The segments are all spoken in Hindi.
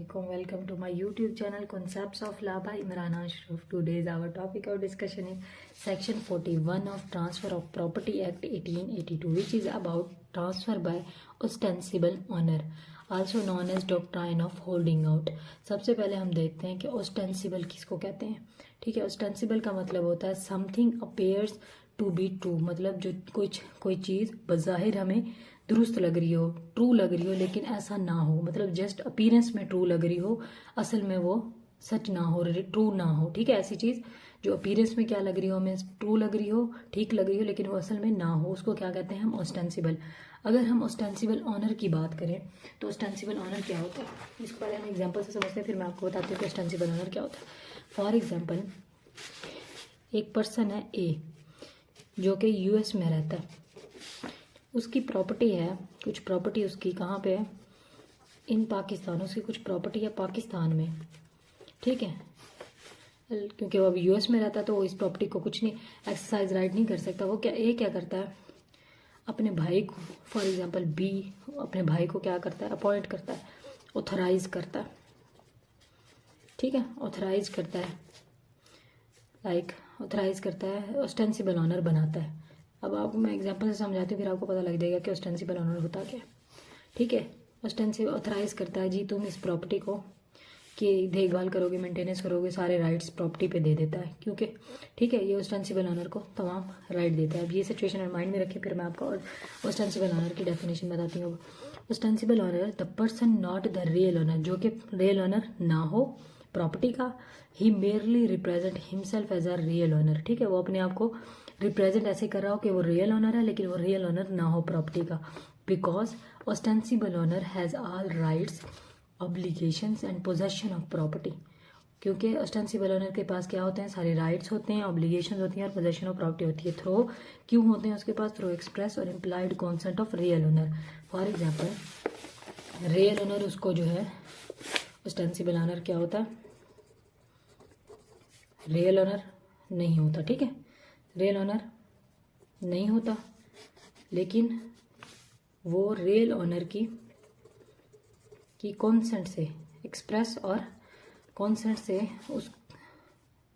Assalamualaikum. Welcome to my YouTube channel Concepts of Law by Imran Ashraf. Today's our topic of discussion is Section 41 of Transfer of Property Act 1882, which is about transfer by ostensible owner, also known as doctrine of holding out. सबसे पहले हम देखते हैं कि ostensible किसको कहते हैं. ठीक है, ostensible का मतलब होता है something appears to be true, मतलब जो कोई चीज़ बज़ाहिर हमें दुरुस्त लग रही हो, ट्रू लग रही हो, लेकिन ऐसा ना हो, मतलब जस्ट अपीयरेंस में ट्रू लग रही हो, असल में वो सच ना हो, ट्रू ना हो. ठीक है, ऐसी चीज़ जो अपीयरेंस में क्या लग रही हो, हमें ट्रू लग रही हो, ठीक लग रही हो, लेकिन वो असल में ना हो, उसको क्या कहते हैं हम ऑस्टेंसिबल. अगर हम ऑस्टेंसिबल ऑनर की बात करें तो ऑस्टेंसिबल ऑनर क्या होता है, इसको पहले हम एग्जाम्पल से समझते हैं, फिर मैं आपको बताती हूँ कि ऑस्टेंसिबल ऑनर क्या होता है. फॉर एग्जाम्पल, एक पर्सन है ए जो कि यूएस में रहता है, उसकी प्रॉपर्टी है, कुछ प्रॉपर्टी उसकी कहाँ पे है, इन पाकिस्तान, उसकी कुछ प्रॉपर्टी है पाकिस्तान में. ठीक है, क्योंकि वो अब यूएस में रहता है तो वो इस प्रॉपर्टी को कुछ नहीं एक्सरसाइज राइट नहीं कर सकता. वो क्या करता है, अपने भाई को, फॉर एग्जांपल बी अपने भाई को क्या करता है, अपॉइंट करता है, ऑथराइज करता है. ठीक है, ऑथराइज करता है, ऑथराइज करता है, ऑस्टेंसिबल ऑनर बनाता है. अब आपको मैं एग्जांपल से समझाती हूँ, फिर आपको पता लग जाएगा कि ऑस्टेंसिबल ऑनर होता क्या है. ठीक है, ऑस्टेंसिबल ऑथराइज करता है, जी तुम इस प्रॉपर्टी को की देखभाल करोगे, मेंटेनेंस करोगे, सारे राइट्स प्रॉपर्टी पे दे देता है, क्योंकि ठीक है, ये ऑस्टेंसिबल ऑनर को तमाम राइट देता है. अब ये सिचुएशन माइंड में रखें, फिर मैं आपको ऑस्टेंसिबल ऑनर की डेफिनेशन बताती हूँ. Ostensible owner the person not the real owner, जो कि रियल ऑनर ना हो प्रॉपर्टी का, he merely represent himself as a real owner. ठीक है, वो अपने आप को रिप्रेजेंट ऐसे कर रहा हो कि वो रियल ऑनर है, लेकिन वो रियल ऑनर ना हो प्रॉपर्टी का. Because ostensible owner has all rights, obligations and possession of property. क्योंकि ऑस्टेंसिबल ऑनर के पास क्या होते हैं, सारे राइट्स होते हैं, ऑब्लिगेशंस होती हैं और पोजेशन ऑफ प्रॉपर्टी होती है. थ्रो क्यों होते हैं उसके पास, थ्रो एक्सप्रेस और implied consent of real owner. For example, real owner उसको जो है, ऑस्टेंसिबल ऑनर क्या होता है, रियल ऑनर नहीं होता. ठीक है, रियल ऑनर नहीं होता, लेकिन वो रियल ऑनर की कॉन्सेंट से, एक्सप्रेस और कॉन्सेंट से उस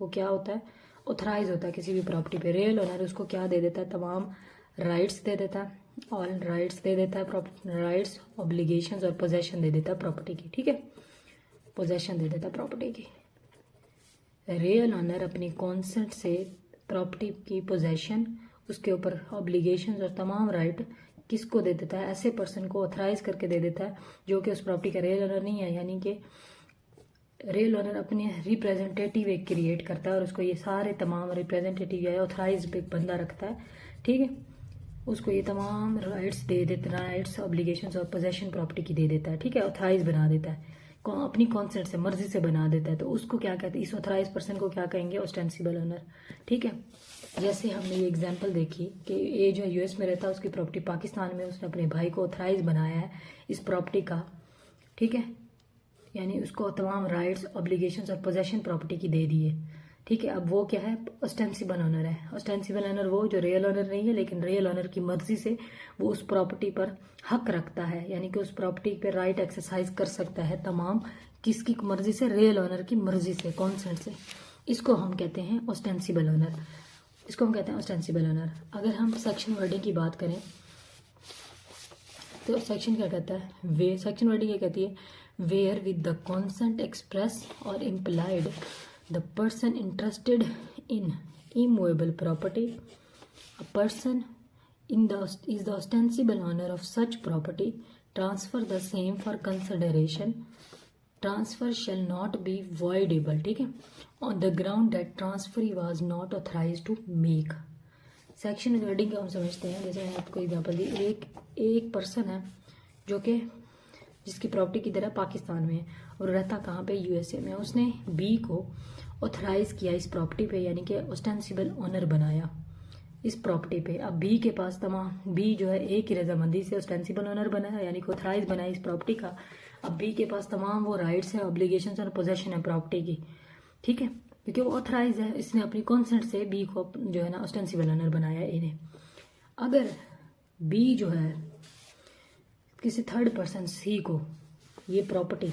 वो क्या होता है, ऑथराइज होता है किसी भी प्रॉपर्टी पे. रियल ऑनर उसको क्या दे देता है, तमाम राइट्स दे देता है, ऑल राइट्स दे देता है, राइट्स, ऑब्लिगेशंस और पोजेशन दे देता है प्रॉपर्टी की. ठीक है, पोजेशन दे देता है प्रॉपर्टी की. रियल ऑनर अपनी कॉन्सेंट से प्रॉपर्टी की पोजेशन, उसके ऊपर ऑब्लिगेशंस और तमाम राइट किसको दे देता है, ऐसे पर्सन को ऑथराइज करके दे देता है जो कि उस प्रॉपर्टी का रियल ऑनर नहीं है. यानी कि रियल ऑनर अपने रिप्रेजेंटेटिव एक क्रिएट करता है और उसको ये सारे तमाम रिप्रेजेंटेटिव या ऑथराइज एक बंदा रखता है. ठीक है, उसको ये तमाम राइट्स दे देता है, राइट्स, ऑब्लिगेशंस और पोजेशन प्रॉपर्टी की दे देता है. ठीक है, ऑथराइज बना देता है, अपनी कॉन्सेंट से, मर्जी से बना देता है. तो उसको क्या कहते हैं, इस ऑथराइज पर्सन को क्या कहेंगे, ऑस्टेंसिबल ऑनर. ठीक है, जैसे हमने ये एग्जांपल देखी कि ये जो यूएस में रहता है, उसकी प्रॉपर्टी पाकिस्तान में, उसने अपने भाई को ऑथराइज बनाया है इस प्रॉपर्टी का. ठीक है, यानी उसको तमाम राइट्स, ऑब्लिगेशंस और पोजेशन प्रॉपर्टी की दे दी है. ठीक है, अब वो क्या है, ऑस्टेंसिबल ऑनर है. ऑस्टेंसिबल ऑनर वो जो रियल ऑनर नहीं है, लेकिन रियल ऑनर की मर्जी से वो उस प्रॉपर्टी पर हक रखता है, यानी कि उस प्रॉपर्टी पे राइट एक्सरसाइज कर सकता है तमाम, किसकी मर्जी से, रियल ऑनर की मर्जी से, कॉन्सेंट से. इसको हम कहते हैं ऑस्टेंसिबल ऑनर, इसको हम कहते हैं ऑस्टेंसिबल ऑनर. अगर हम सेक्शन वर्डिंग की बात करें तो सेक्शन क्या कहता है, वे, सेक्शन वर्डिंग क्या कहती है, where with the consent express और implied the person interested in immovable property, a person is the ostensible owner of such property, transfer the same for consideration, transfer shall not be voidable. ठीक है, on the ground that transferee was not authorized to make. Section wording हम समझते हैं, जैसे मैंने आपको एग्जांपल दी, एक पर्सन है जो कि जिसकी प्रॉपर्टी की तरह पाकिस्तान में है और रहता कहाँ पे, यूएसए में. उसने बी को ऑथराइज किया इस प्रॉपर्टी पे, यानी कि ऑस्टेंसिबल ऑनर बनाया इस प्रॉपर्टी पे. अब बी के पास तमाम, बी जो है एक ही रजामंदी से ऑस्टेंसिबल ऑनर बनाया, यानी कि ऑथराइज बनाया इस प्रॉपर्टी का. अब बी के पास तमाम वो राइट्स है, ऑब्लिगेशंस और पोजेशन है प्रॉपर्टी की. ठीक है, क्योंकि वो ऑथराइज है, इसने अपनी कॉन्सेंट से बी को जो है ना ऑस्टेंसिबल ऑनर बनाया इन्हें. अगर बी जो है किसी थर्ड पर्सन सी को ये प्रॉपर्टी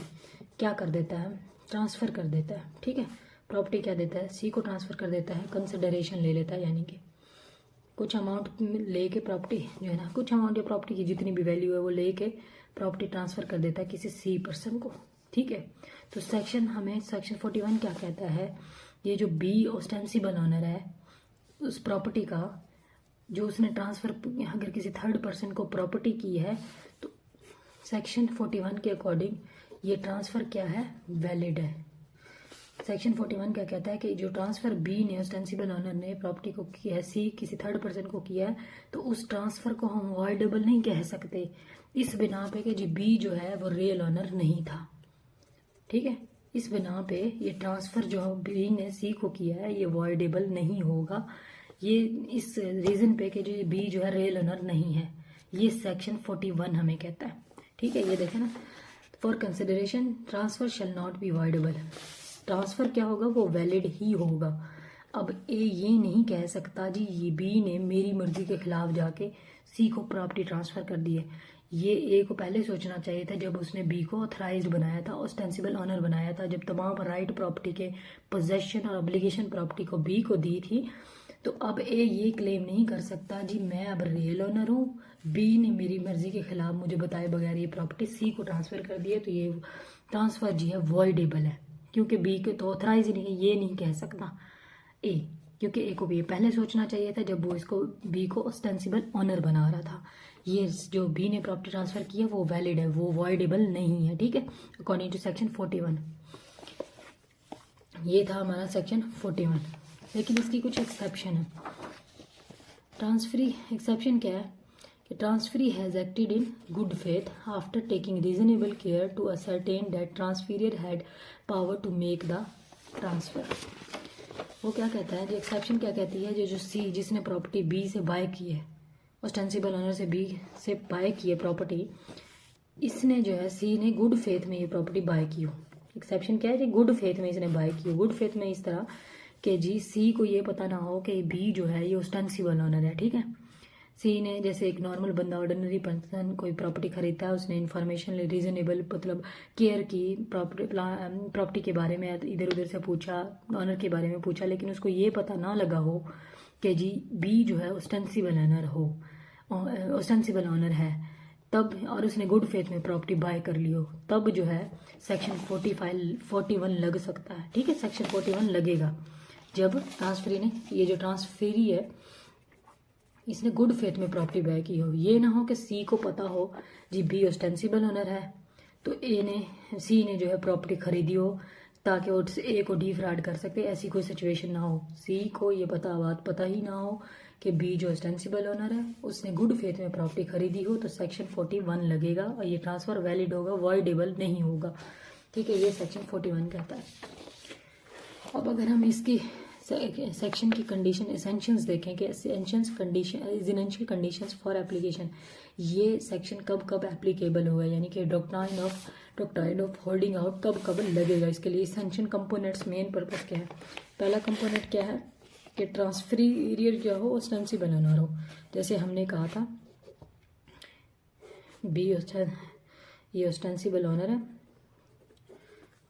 क्या कर देता है, ट्रांसफ़र कर देता है। ठीक है, प्रॉपर्टी क्या देता है, सी को ट्रांसफ़र कर देता है, कंसिडरेशन ले लेता है, यानी कि कुछ अमाउंट लेके प्रॉपर्टी जो है ना, कुछ अमाउंट या प्रॉपर्टी की जितनी भी वैल्यू है वो लेके प्रॉपर्टी ट्रांसफ़र कर देता है किसी सी पर्सन को। ठीक है, तो सेक्शन 41 क्या कहता है, ये जो बी ऑस्टेंसिबल ओनर है उस प्रॉपर्टी का, जो उसने ट्रांसफ़र अगर किसी थर्ड पर्सन को प्रॉपर्टी की है, तो सेक्शन 41 के अकॉर्डिंग ये ट्रांसफ़र क्या है, वैलिड है। सेक्शन 41 क्या कहता है कि जो ट्रांसफ़र बी ने ऑस्टेंसिबल ओनर ने प्रॉपर्टी को किया है, सी किसी थर्ड पर्सन को किया है, तो उस ट्रांसफ़र को हम वॉइडेबल नहीं कह सकते, इस बिना पे कि जी बी जो है वो रियल ओनर नहीं था। ठीक है, इस बिना पे ये ट्रांसफ़र जो बी ने सी को किया है ये वॉइडेबल नहीं होगा, ये इस रीज़न पे कि जो बी जो है रियल ओनर नहीं है, ये सेक्शन 41 हमें कहता है। ठीक है, ये देखें ना, for consideration transfer shall not be voidable, transfer क्या होगा, वो वैलिड ही होगा। अब ए ये नहीं कह सकता जी ये बी ने मेरी मर्जी के खिलाफ जाके सी को प्रॉपर्टी ट्रांसफ़र कर दी है, ये ए को पहले सोचना चाहिए था जब उसने बी को ऑथराइज्ड बनाया था, ऑस्टेंसिबल ऑनर बनाया था, जब तमाम राइट प्रॉपर्टी के पोजेशन और ऑब्लिगेशन प्रॉपर्टी को बी को दी थी। तो अब ए ये क्लेम नहीं कर सकता जी मैं अब रियल ओनर हूँ, बी ने मेरी मर्जी के खिलाफ मुझे बताए बगैर ये प्रॉपर्टी सी को ट्रांसफ़र कर दी है, तो ये ट्रांसफ़र जी है वॉइडेबल है, क्योंकि बी के तो ऑथराइज ही नहीं है, ये नहीं कह सकता ए, क्योंकि ए को भी ये पहले सोचना चाहिए था जब वो इसको बी को ऑस्टेंसिबल ऑनर बना रहा था। ये जो बी ने प्रॉपर्टी ट्रांसफ़र की है वो वैलिड है, वो वॉइडेबल नहीं है। ठीक है, अकॉर्डिंग टू सेक्शन 41। ये था हमारा सेक्शन 41, लेकिन इसकी कुछ एक्सेप्शन है। ट्रांसफरी एक्सेप्शन क्या है कि transferee has acted in good faith after taking reasonable care to ascertain that transferor had power to make the transfer. वो क्या कहता है, जो एक्सेप्शन क्या कहती है, जो सी जिसने प्रॉपर्टी बी से बाय की है, ऑस्टेंसिबल ओनर से बी से बाय की है प्रॉपर्टी, इसने जो है सी ने गुड फेथ में ये प्रॉपर्टी बाय की हो। एक्सेप्शन क्या है जी, गुड फेथ में इसने बाय की हो। गुड फेथ में इस तरह कि जी सी को ये पता ना हो कि बी जो है ये ऑस्टेंसिबल ओनर है। ठीक है, सी ने जैसे एक नॉर्मल बंदा ऑर्डिनरी पर्सन कोई प्रॉपर्टी खरीदता है, उसने इन्फॉर्मेशन ले, रीजनेबल मतलब केयर की, प्रॉपर्टी के बारे में इधर उधर से पूछा, ऑनर के बारे में पूछा, लेकिन उसको ये पता ना लगा हो कि जी बी जो है ऑस्टेंसिबल ओनर हो, ऑस्टेंसिबल ओनर है, तब और उसने गुड फेथ में प्रॉपर्टी बाय कर ली हो, तब जो है सेक्शन 41 लग सकता है। ठीक है, सेक्शन 41 लगेगा जब ट्रांसफरी ने, ये जो ट्रांसफरी है इसने गुड फेथ में प्रॉपर्टी बाय की हो। ये ना हो कि सी को पता हो जी बी ऑस्टेंसिबल ओनर है, तो सी ने जो है प्रॉपर्टी खरीदी हो ताकि वो ए को डिफ्रॉड कर सके, ऐसी कोई सिचुएशन ना हो। सी को ये बात पता ही ना हो कि बी जो ऑस्टेंसिबल ओनर है उसने गुड फेथ में प्रॉपर्टी खरीदी हो, तो सेक्शन 41 लगेगा और ये ट्रांसफ़र वैलिड होगा, वॉइडेबल नहीं होगा। ठीक है, ये सेक्शन 41 कहता है। अब अगर हम इसकी सेक्शन की कंडीशन एसेंशियल्स देखें कि एसेंशियल कंडीशंस फॉर एप्लीकेशन, ये सेक्शन कब कब एप्लीकेबल होगा, यानी कि डॉक्ट्राइन ऑफ होल्डिंग आउट कब कब लगेगा। इसके लिए एसेंशियल कंपोनेंट्स मेन पर्पस क्या है। पहला कंपोनेंट क्या है कि ट्रांसफीरियर जो हो ऑस्टेंसिबल ओनर हो। जैसे हमने कहा था बी ये ऑस्टेंसिबल ओनर है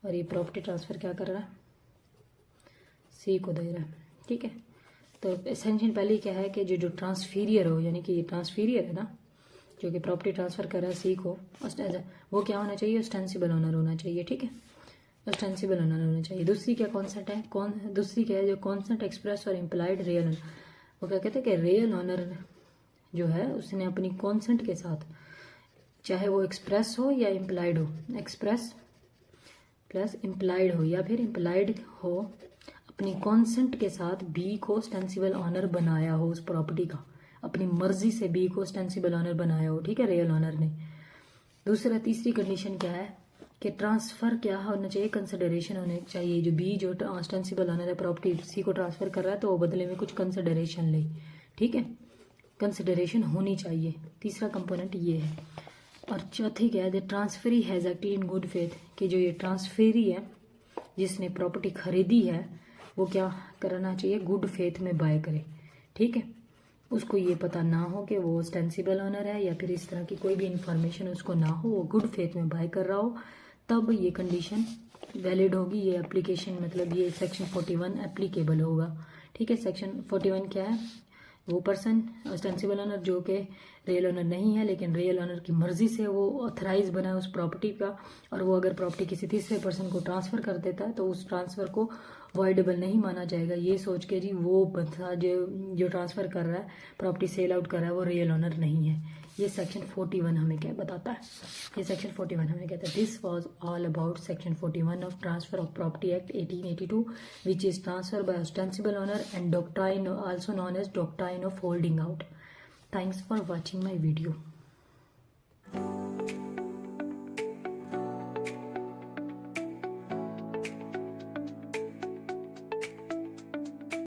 और ये प्रॉपर्टी ट्रांसफ़र क्या कर रहा है, सी को दे रहा है। ठीक है, तो एसेंशियल पहले क्या है कि जो ट्रांसफीरियर हो, यानी कि ये ट्रांसफीरियर है ना, जो कि प्रॉपर्टी ट्रांसफ़र कर रहा है सी को, वो क्या होना चाहिए, ऑस्टेंसिबल ओनर होना चाहिए। ठीक है, ऑस्टेंसिबल ओनर होना चाहिए। दूसरी क्या कॉन्सेप्ट है, दूसरी क्या है जो कॉन्सेप्ट एक्सप्रेस और इम्प्लाइड रियल ओनर, वो क्या कहते हैं कि रियल ओनर जो है उसने अपनी कॉन्सेंट के साथ, चाहे वो एक्सप्रेस हो या इम्प्लाइड हो, एक्सप्रेस प्लस इम्प्लाइड हो या फिर इम्प्लाइड हो, अपनी कॉन्सेंट के साथ बी को ऑस्टेंसिबल ऑनर बनाया हो उस प्रॉपर्टी का, अपनी मर्जी से बी को ऑस्टेंसिबल ऑनर बनाया हो। ठीक है, रियल ऑनर ने। तीसरी कंडीशन क्या है कि ट्रांसफ़र क्या होना चाहिए, कंसिडरेशन होने चाहिए। जो बी जो ऑस्टेंसिबल ऑनर है प्रॉपर्टी सी को ट्रांसफ़र कर रहा है तो वो बदले में कुछ कंसिडरेशन ले। ठीक है, कंसिडरेशन होनी चाहिए। तीसरा कंपोनेंट ये है। और चौथी क्या है, the transferee has acted in good faith, कि जो ये ट्रांसफरी है जिसने प्रॉपर्टी खरीदी है वो क्या करना चाहिए, गुड फेथ में बाय करे। ठीक है, उसको ये पता ना हो कि वो ऑस्टेंसिबल ओनर है या फिर इस तरह की कोई भी इंफॉर्मेशन उसको ना हो, वो गुड फेथ में बाय कर रहा हो, तब ये कंडीशन वैलिड होगी, ये एप्लीकेशन मतलब ये सेक्शन 41 एप्लीकेबल होगा। ठीक है, सेक्शन 41 क्या है? वो पर्सन ऑस्टेंसिबल ओनर जो कि रियल ओनर नहीं है, लेकिन रियल ओनर की मर्जी से वो ऑथराइज बना है उस प्रॉपर्टी का, और वो अगर प्रॉपर्टी किसी तीसरे पर्सन को ट्रांसफ़र कर देता है तो उस ट्रांसफ़र को वॉइडेबल नहीं माना जाएगा, ये सोच के जी वो बंदा जो ट्रांसफ़र कर रहा है, प्रॉपर्टी सेल आउट कर रहा है, वो रियल ओनर नहीं है। ये सेक्शन 41 हमें क्या बताता है? ये सेक्शन 41 हमें कहता है, this was all about section 41 of transfer of property act 1882 which is transfer by ostensible owner and doctrine also known as doctrine of holding out. Thanks for watching my video.